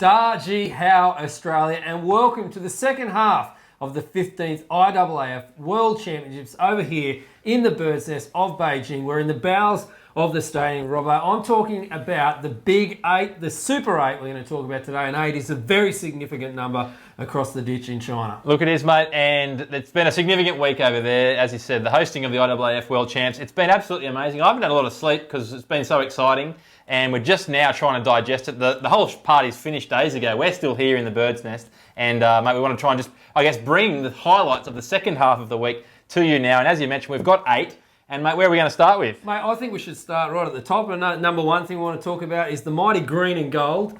Darji How Australia, and welcome to the second half of the 15th IAAF World Championships over here in the bird's nest of Beijing. We're in the bowels of the stadium, Robbo. I'm talking about the Big 8, the Super 8 we're going to talk about today, and 8 is a very significant number across the ditch in China. Look, it is, mate, and it's been a significant week over there. As you said, the hosting of the IAAF World Champs, it's been absolutely amazing. I haven't had a lot of sleep because it's been so exciting, and we're just now trying to digest it. The whole party's finished days ago. We're still here in the bird's nest, and mate, we want to try and just, I guess, bring the highlights of the second half of the week to you now. And as you mentioned, we've got 8. And, mate, where are we going to start with? Mate, I think we should start right at the top. And number one thing we want to talk about is the mighty green and gold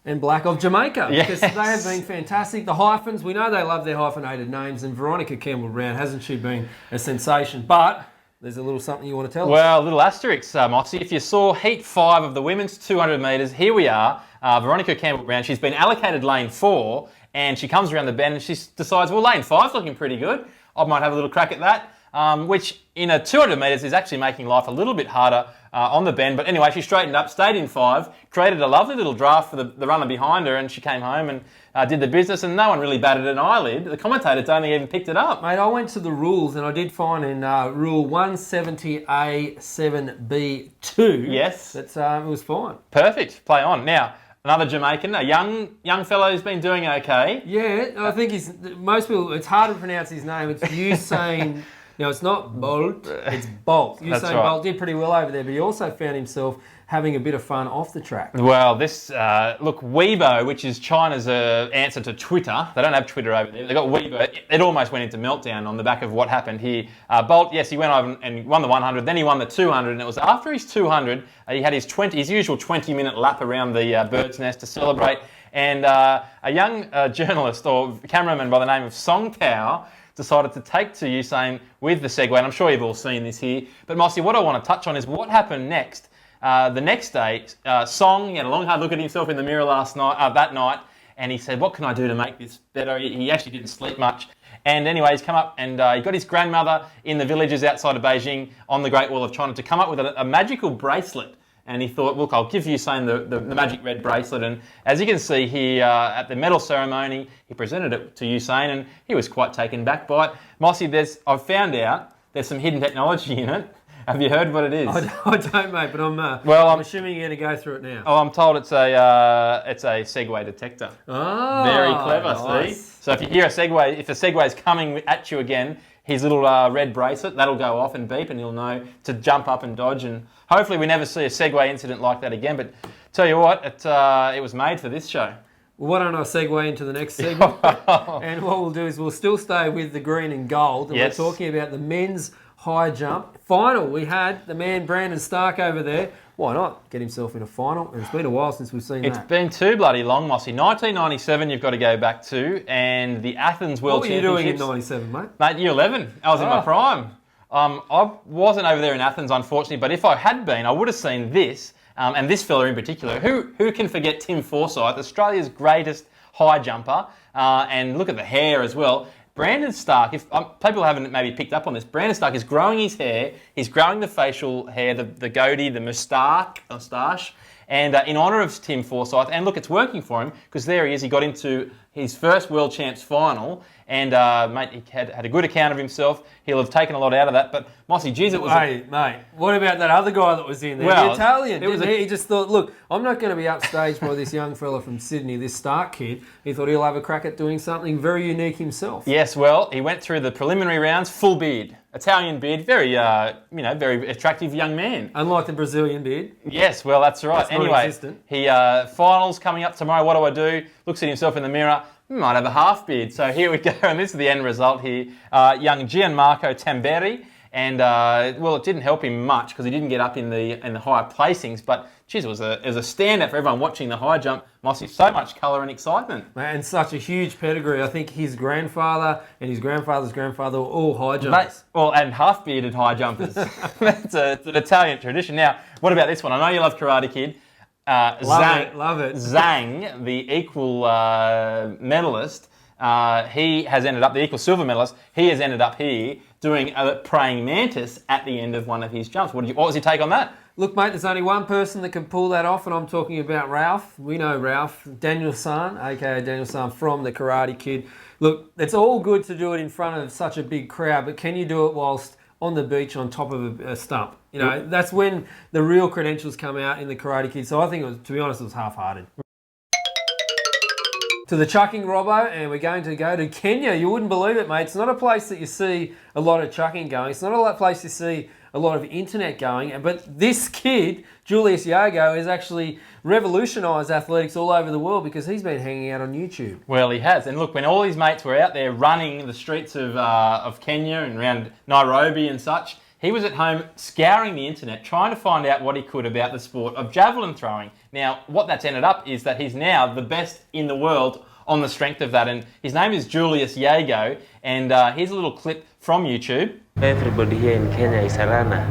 and black of Jamaica. Yes. Because they have been fantastic. The hyphens, we know they love their hyphenated names. And Veronica Campbell-Brown, hasn't she been a sensation? But there's a little something you want to tell us. Well, a little asterisk, Mossy. If you saw Heat 5 of the women's 200 metres, here we are. Veronica Campbell-Brown, she's been allocated lane 4, and she comes around the bend and she decides, well, lane 5's looking pretty good. I might have a little crack at that. Which in a 200 metres is actually making life a little bit harder on the bend. But anyway, she straightened up, stayed in 5, created a lovely little draft for the runner behind her, and she came home and did the business, and no one really batted an eyelid. The commentator don't even picked it up. Mate, I went to the rules, and I did find in Rule 170A7B2 yes, that it was fine. Perfect. Play on. Now, another Jamaican, a young fellow who's been doing okay. Yeah, I think most people, it's hard to pronounce his name. It's Usain. Now, it's not Bolt, it's Bolt. Usain right. Bolt did pretty well over there, but he also found himself having a bit of fun off the track. Well, this, look, Weibo, which is China's answer to Twitter. They don't have Twitter over there. They got Weibo. It almost went into meltdown on the back of what happened here. Bolt, yes, he went over and won the 100, then he won the 200, and it was after his 200, he had his usual 20-minute lap around the bird's nest to celebrate, and a young journalist or cameraman by the name of Song Tao decided to take to Usain with the Segway, and I'm sure you've all seen this here. But Mossy, what I want to touch on is what happened next. The next day, Song, he had a long hard look at himself in the mirror that night, and he said, what can I do to make this better? He actually didn't sleep much. And anyway, he's come up and he got his grandmother in the villages outside of Beijing on the Great Wall of China to come up with a magical bracelet. And he thought, look, I'll give Usain the magic red bracelet. And as you can see here at the medal ceremony, he presented it to Usain, and he was quite taken back by it. Mossy, I've found out there's some hidden technology in it. Have you heard what it is? I don't, mate, but I'm assuming you're going to go through it now. Oh, I'm told it's a Segway detector. Oh, very clever, nice. See? So if you hear a Segway's coming at you again, his little red bracelet, that'll go off and beep, and you'll know to jump up and dodge. And hopefully we never see a Segway incident like that again. But tell you what, it was made for this show. Well, why don't I segue into the next segment? And what we'll do is we'll still stay with the green and gold. And yes. We're talking about the men's high jump final. We had the man Brandon Stark over there. Why not get himself in a final? And it's been a while since we've seen that. It's been too bloody long, Mossy. 1997 you've got to go back to, and the Athens World Championships. What were you doing in 97, mate? Mate, year 11. I was in my prime. I wasn't over there in Athens, unfortunately, but if I had been, I would have seen this, and this fella in particular. Who can forget Tim Forsyth, Australia's greatest high jumper, and look at the hair as well. Brandon Stark, if people haven't maybe picked up on this, Brandon Stark is growing his hair, he's growing the facial hair, the goatee, the moustache, and in honour of Tim Forsyth, and look, it's working for him, because there he is, he got into his first World Champs final, and mate, he had a good account of himself. He'll have taken a lot out of that, but Mossy, geez, it was... Hey, mate, what about that other guy that was in there? Well, the Italian, he just thought, look, I'm not going to be upstaged by this young fella from Sydney, this Stark kid. He thought he'll have a crack at doing something very unique himself. Yes, well, he went through the preliminary rounds, full beard, Italian beard, very, very attractive young man. Unlike the Brazilian beard. Yes, well, that's right. That's anyway, he finals coming up tomorrow. What do I do? Looks at himself in the mirror. Might have a half beard. So here we go, and this is the end result here. Young Gianmarco Tamberi, and well, it didn't help him much because he didn't get up in the higher placings. But geez, it was a standout for everyone watching the high jump. Mossy, so much colour and excitement, and such a huge pedigree. I think his grandfather and his grandfather's grandfather were all high jumpers. Well, and half bearded high jumpers. It's an Italian tradition. Now, what about this one? I know you love Karate Kid. Love it. Zhang, the equal medalist, he has ended up, the equal silver medalist, he has ended up here doing a praying mantis at the end of one of his jumps. What was your take on that? Look, mate, there's only one person that can pull that off, and I'm talking about Ralph. We know Ralph, Daniel-san, aka Daniel-san from the Karate Kid. Look, it's all good to do it in front of such a big crowd, but can you do it whilst on the beach on top of a stump? You know, that's when the real credentials come out in the Karate Kid. So I think it was, to be honest, it was half-hearted. To the chucking, Robbo, and we're going to go to Kenya. You wouldn't believe it, mate. It's not a place that you see a lot of chucking going. It's not a place you see a lot of internet going. But this kid, Julius Yego, has actually revolutionised athletics all over the world because he's been hanging out on YouTube. Well, he has. And look, when all his mates were out there running the streets of Kenya and around Nairobi and such, he was at home scouring the internet, trying to find out what he could about the sport of javelin throwing. Now, what that's ended up is that he's now the best in the world on the strength of that. And his name is Julius Yego. And here's a little clip from YouTube. Everybody here in Kenya is a runner.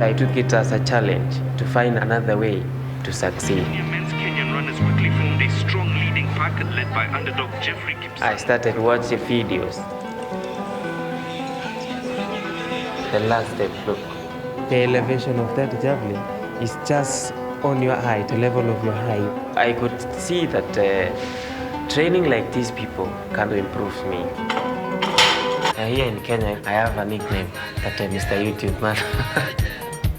I took it as a challenge to find another way to succeed. Men's Kenyan runners quickly formed a strong leading pack led by underdog Jeffrey Gibson. I started watching videos. The last step, look. The elevation of that javelin is just on your height, the level of your height. I could see that training like these people can improve me. Here in Kenya, I have a nickname that Mr. YouTube Man.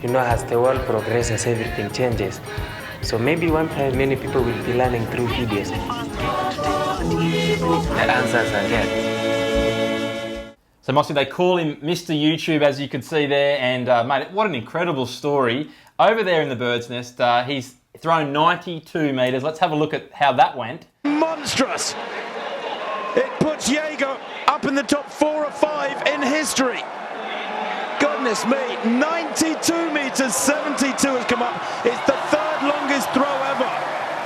You know, as the world progresses, everything changes. So maybe one time many people will be learning through videos. The answers are here. So Mossy, they call him Mr. YouTube, as you could see there, and mate, what an incredible story. Over there in the bird's nest, he's thrown 92 metres. Let's have a look at how that went. Monstrous! It puts Yego up in the top 4 or 5 in history. Goodness me, 92 metres, 72 has come up. It's the third longest throw ever.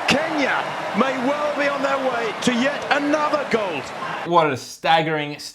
Kenya may well be on their way to yet another gold. What a staggering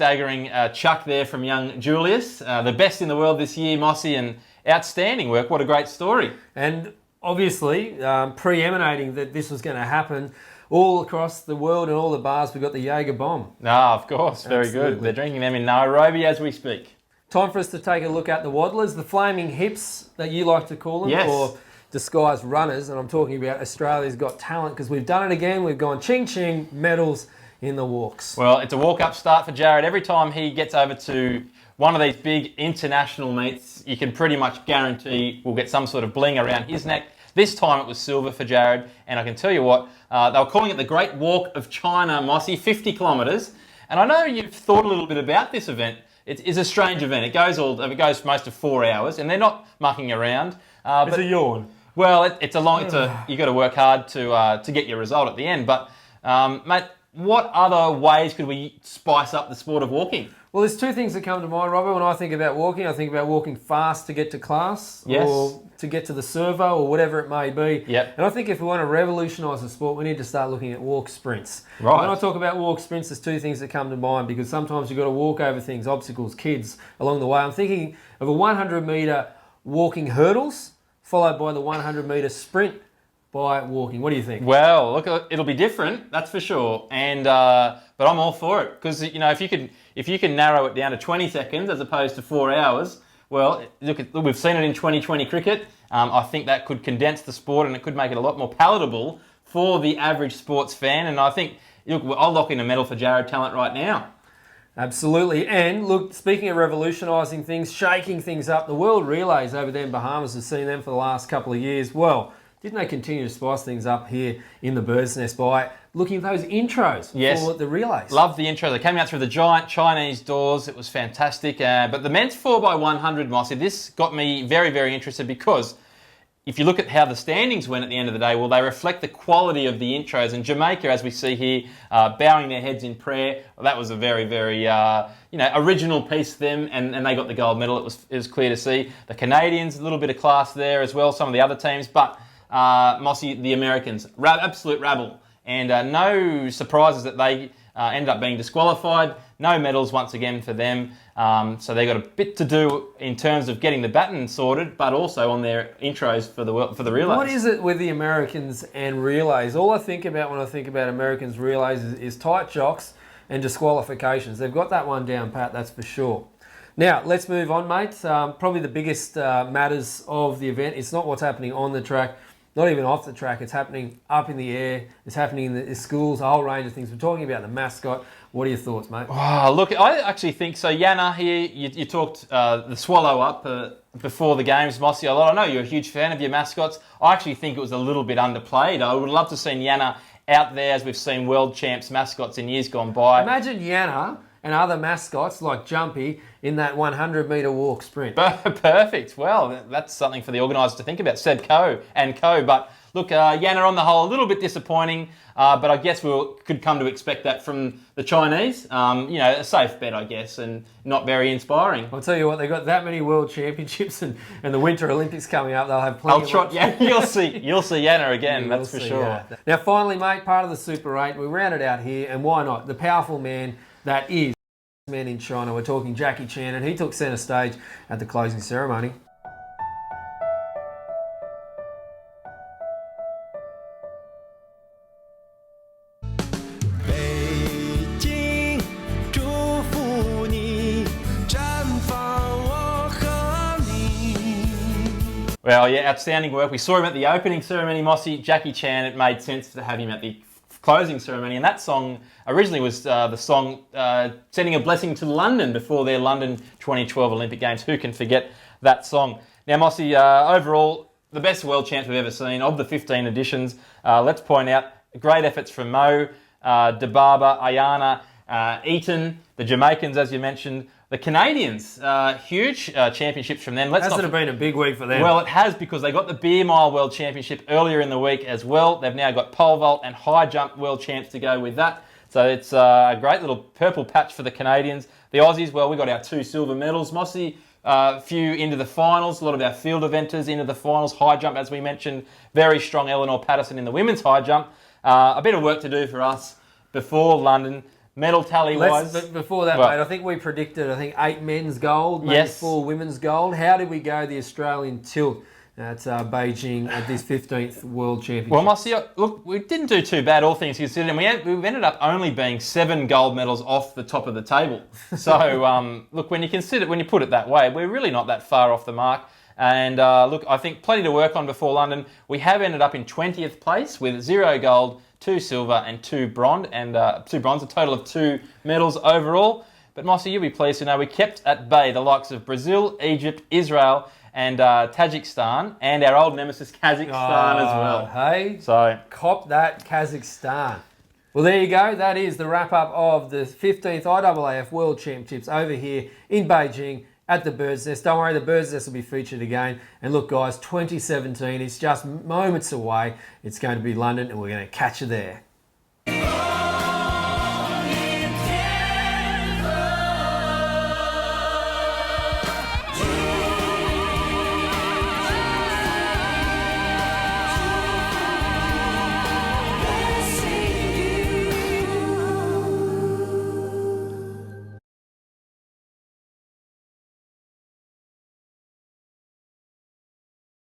chuck there from young Julius. The best in the world this year, Mossy, and outstanding work. What a great story. And obviously, pre-emanating that this was going to happen all across the world and all the bars, we've got the Yego-bomb. Ah, of course, very Absolutely. good. They're drinking them in Nairobi as we speak. Time for us to take a look at the waddlers, the flaming hips that you like to call them, Yes. or disguised runners. And I'm talking about Australia's Got Talent because we've done it again. We've gone ching-ching, medals in the walks. Well, it's a walk-up start for Jared. Every time he gets over to one of these big international meets, you can pretty much guarantee we'll get some sort of bling around his neck. This time it was silver for Jared, and I can tell you what, they were calling it the Great Walk of China, Mossy, 50 kilometres. And I know you've thought a little bit about this event. It is a strange event. It goes for most of 4 hours, and they're not mucking around. It's a yawn. Well, you got to work hard to get your result at the end. But mate, what other ways could we spice up the sport of walking? Well, there's two things that come to mind, Robbo. When I think about walking fast to get to class, Yes. or to get to the servo, or whatever it may be. Yep. And I think if we want to revolutionise the sport, we need to start looking at walk sprints. Right. When I talk about walk sprints, there's two things that come to mind because sometimes you've got to walk over things, obstacles, kids along the way. I'm thinking of a 100-metre walking hurdles, followed by the 100-metre sprint by walking. What do you think? Well, look, it'll be different, that's for sure. And but I'm all for it because if you can narrow it down to 20 seconds as opposed to 4 hours, well, look, we've seen it in 2020 cricket. I think that could condense the sport and it could make it a lot more palatable for the average sports fan. And I think, look, I'll lock in a medal for Jared Talent right now. Absolutely. And look, speaking of revolutionising things, shaking things up, the World Relays over there in Bahamas, has seen them for the last couple of years. Well, didn't they continue to spice things up here in the Bird's Nest by looking at those intros for the relays? Love the intro. They came out through the giant Chinese doors. It was fantastic. But the men's 4x100, Mossy, this got me very, very interested because if you look at how the standings went at the end of the day, well, they reflect the quality of the intros. And Jamaica, as we see here, bowing their heads in prayer, well, that was a very, very original piece for them, and they got the gold medal. It was clear to see. The Canadians, a little bit of class there as well, some of the other teams, but Mossy, the Americans, absolute rabble. And no surprises that they ended up being disqualified. No medals once again for them. So they got a bit to do in terms of getting the baton sorted, but also on their intros for the relays. What is it with the Americans and relays? All I think about when I think about Americans relays is tight jocks and disqualifications. They've got that one down pat, that's for sure. Now, let's move on, mate. Probably the biggest matters of the event. It's not what's happening on the track, not even off the track. It's happening up in the air. It's happening in the schools, a whole range of things. We're talking about the Mascot. What are your thoughts, mate? Oh, look, I actually think so. Yana here, you talked the swallow up before the games, Mossy. A lot. I know you're a huge fan of your mascots. I actually think it was a little bit underplayed. I would love to see Yana out there as we've seen world champs mascots in years gone by. Imagine Yana and other mascots like Jumpy in that 100-metre walk sprint. Perfect. Well, that's something for the organisers to think about. Said Co and Co. But look, Yana on the whole, a little bit disappointing. But I guess we could come to expect that from the Chinese. A safe bet, I guess, and not very inspiring. I'll tell you what, they've got that many World Championships and the Winter Olympics coming up. They'll have plenty. You'll see Yana again. Yeah, that's for sure. Yeah. Now, finally, mate, part of the Super 8, we round it out here, and why not? The powerful man that is man in China. We're talking Jackie Chan, and he took centre stage at the closing ceremony. Beijing, 祝福你，绽放我和你。 Well, yeah, outstanding work. We saw him at the opening ceremony, Mossy. Jackie Chan, it made sense to have him at the closing ceremony. And that song originally was the song sending a blessing to London before their London 2012 Olympic Games. Who can forget that song? Now, Mossy, overall, the best world champs we've ever seen of the 15 editions. Let's point out great efforts from Mo, Debaba, Ayana, Eaton, the Jamaicans, as you mentioned. The Canadians, huge championships from them. Hasn't it been a big week for them? Well, it has, because they got the Beer Mile World Championship earlier in the week as well. They've now got pole vault and high jump world champs to go with that. So it's a great little purple patch for the Canadians. The Aussies, well, we got our 2 silver medals. Mossy, a few into the finals. A lot of our field eventers into the finals. High jump, as we mentioned. Very strong Eleanor Patterson in the women's high jump. A bit of work to do for us before London. Medal tally-wise. Before that, mate, I think we predicted, 8 men's gold, maybe 4 women's gold. How did we go the Australian tilt at Beijing at this 15th World Championship? Well, Mossy, look, we didn't do too bad, all things considered, and we've ended up only being 7 gold medals off the top of the table. So, look, when you put it that way, we're really not that far off the mark. And look, I think plenty to work on before London. We have ended up in 20th place with 0 gold, 2 silver and 2 bronze, a total of 2 medals overall. But Mossy, you'll be pleased to know we kept at bay the likes of Brazil, Egypt, Israel and Tajikistan, and our old nemesis Kazakhstan as well. Hey, so cop that, Kazakhstan. Well, there you go. That is the wrap-up of the 15th IAAF World Championships over here in Beijing at the Bird's Nest. Don't worry, the Bird's Nest will be featured again. And look, guys, 2017, it's just moments away. It's going to be London, and we're going to catch you there.